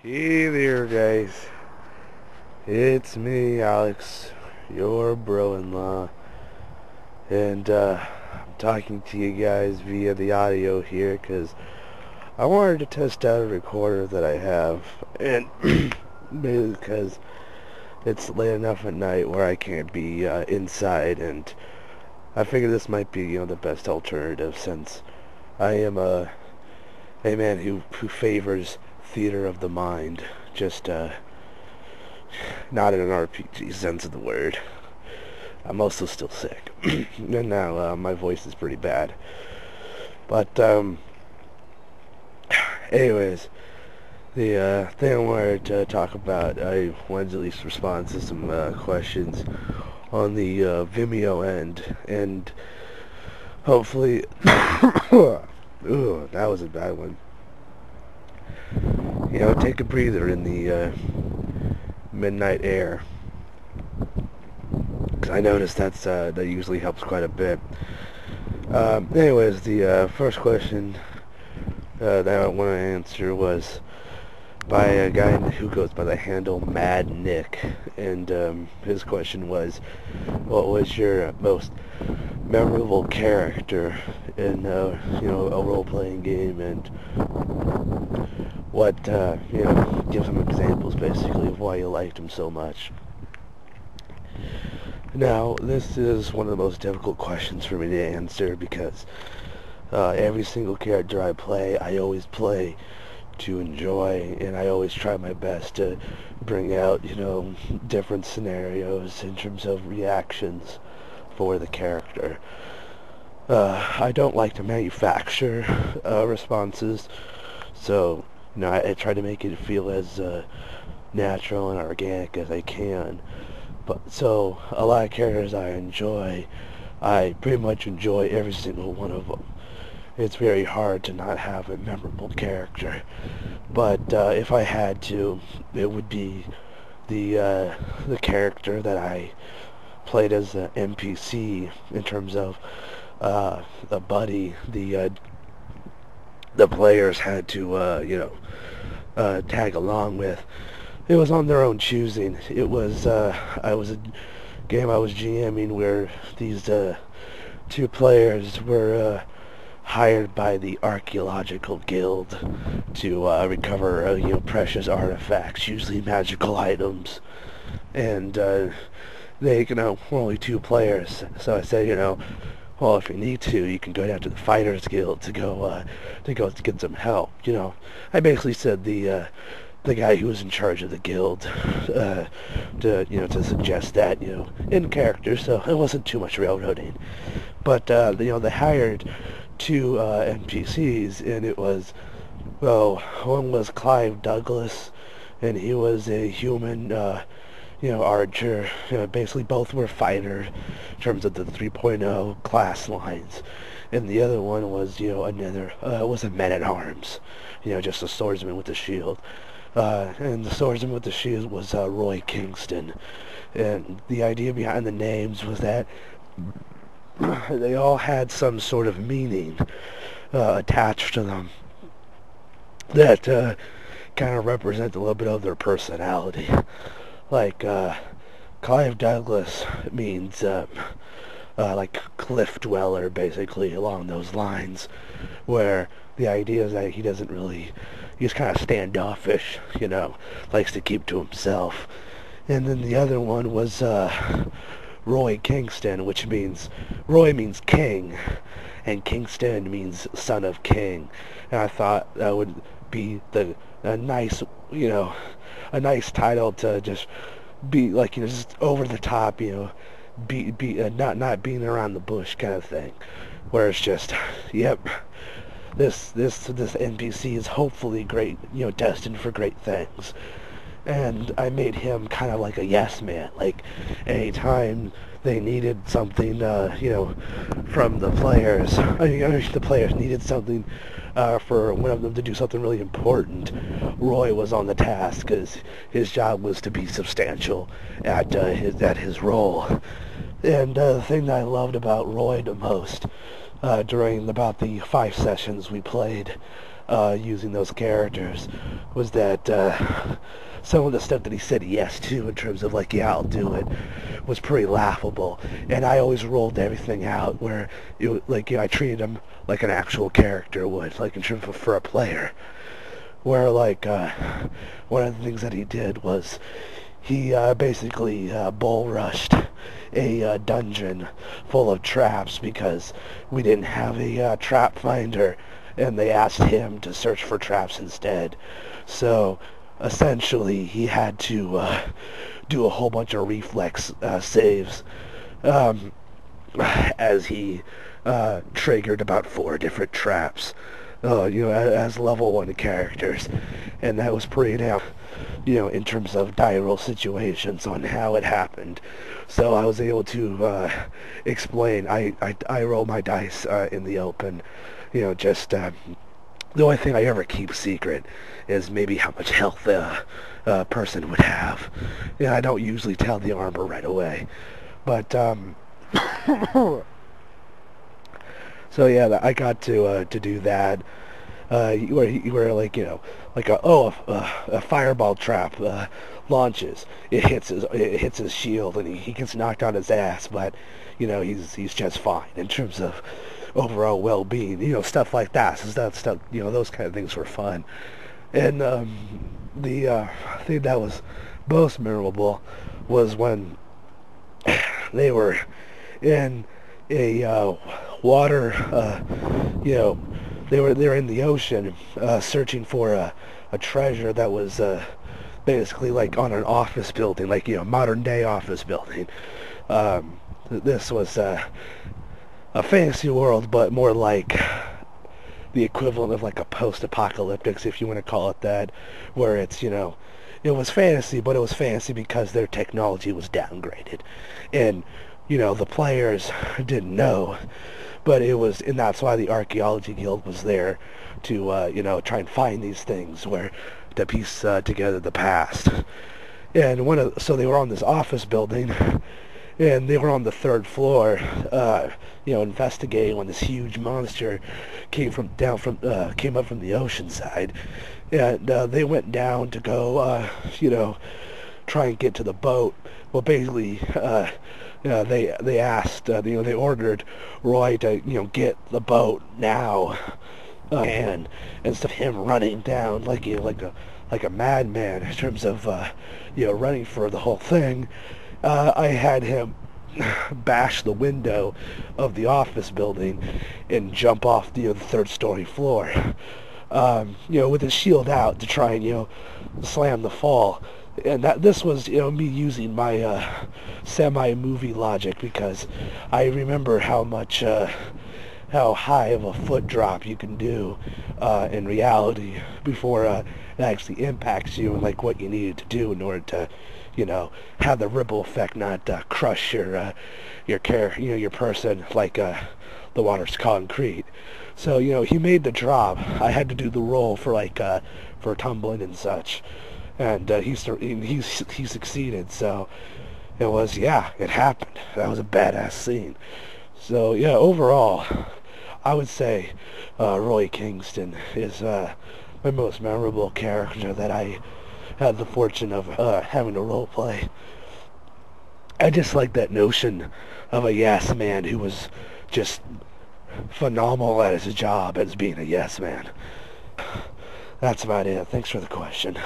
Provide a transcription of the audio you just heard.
Hey there, guys. It's me, Alex, your bro-in-law, and I'm talking to you guys via the audio here because I wanted to test out a recorder that I have, and mainly because it's late enough at night where I can't be inside, and I figured this might be, the best alternative since I am a man who favors theater of the mind, just not in an RPG sense of the word. I'm also still sick, and now my voice is pretty bad. But anyways, the thing I wanted to talk about, I wanted to at least respond to some questions on the Vimeo end, and hopefully, ooh, that was a bad one. Take a breather in the midnight air, because I noticed that usually helps quite a bit. Anyways, the first question that I want to answer was by a guy who goes by the handle Mad Nick, and his question was, what was your most memorable character in a role-playing game, and what give some examples basically of why you liked him so much. Now, this is one of the most difficult questions for me to answer because every single character I always play to enjoy, and I always try my best to bring out, different scenarios in terms of reactions for the character. I don't like to manufacture responses, so I try to make it feel as natural and organic as I can. But so a lot of characters I pretty much enjoy every single one of them. It's very hard to not have a memorable character, but if I had to, it would be the character that I played as an NPC in terms of a buddy. The players had to tag along with. It was on their own choosing. It was I was a game I was GMing where these two players were hired by the Archaeological Guild to recover precious artifacts, usually magical items, and they were only two players. So I said, well, if you need to, you can go down to the Fighters Guild to go to get some help. I basically said the guy who was in charge of the guild to suggest that in character, so it wasn't too much railroading. But they hired two NPCs, and it was, well, one was Clive Douglas, and he was a human archer. Basically both were fighter in terms of the 3.0 class lines, and the other one was another was a man-at-arms, just a swordsman with a shield. And the swordsman with the shield was Roy Kingston. And the idea behind the names was that they all had some sort of meaning attached to them that kind of represent a little bit of their personality. Like, Clive Douglas means like cliff dweller, basically, along those lines, where the idea is that he's kind of standoffish, likes to keep to himself. And then the other one was Roy Kingston, which means, Roy means king, and Kingston means son of king. And I thought that would be a nice, a nice title to just be like, just over the top, not being around the bush kind of thing, where it's just, yep, this NPC is hopefully great, destined for great things. And I made him kind of like a yes man. Like, anytime they needed something, from the players, the players needed something for one of them to do something really important, Roy was on the task, because his job was to be substantial at his role. And the thing that I loved about Roy the most during about the 5 sessions we played using those characters was that some of the stuff that he said yes to in terms of like, yeah, I'll do it, was pretty laughable. And I always rolled everything out where like, I treated him like an actual character would, like in terms of for a player. Where like one of the things that he did was he basically bull rushed a dungeon full of traps because we didn't have a trap finder, and they asked him to search for traps instead. So essentially he had to do a whole bunch of reflex saves as he triggered about 4 different traps, as level 1 characters. And that was pretty damn, in terms of die roll situations on how it happened. So I was able to explain. I roll my dice in the open, just the only thing I ever keep secret is maybe how much health a person would have. I don't usually tell the armor right away, but so yeah, I got to do that. Where like, like a fireball trap launches, it hits his shield, and he gets knocked on his ass, but he's just fine in terms of overall well-being, stuff like that. So that stuff, those kind of things were fun. And the thing that was most memorable was when they were in a water, they were in the ocean searching for a treasure that was basically like on an office building, like modern day office building. This was a fantasy world, but more like the equivalent of like a post-apocalyptic, if you want to call it that, where it's, it was fantasy, but it was fantasy because their technology was downgraded. And, the players didn't know, but it was, and that's why the Archaeology Guild was there to, try and find these things, to piece together the past. And so they were on this office building, and they were on the 3rd floor, investigating when this huge monster came up from the ocean side. And they went down to go, try and get to the boat. Well, basically, they asked, they ordered Roy to, get the boat now, and instead of him running down like a madman in terms of, running for the whole thing. I had him bash the window of the office building and jump off the 3rd story floor, with his shield out to try and, slam the fall. And this was, me using my semi-movie logic, because I remember how high of a foot drop you can do in reality before it actually impacts you, and like what you needed to do in order to, have the ripple effect not crush your person like the water's concrete. So he made the drop. I had to do the roll for for tumbling and such, and he succeeded. So it was, it happened. That was a badass scene. So yeah, overall, I would say Roy Kingston is my most memorable character that I had the fortune of having to roleplay. I just like that notion of a yes man who was just phenomenal at his job as being a yes man. That's about it. Thanks for the question.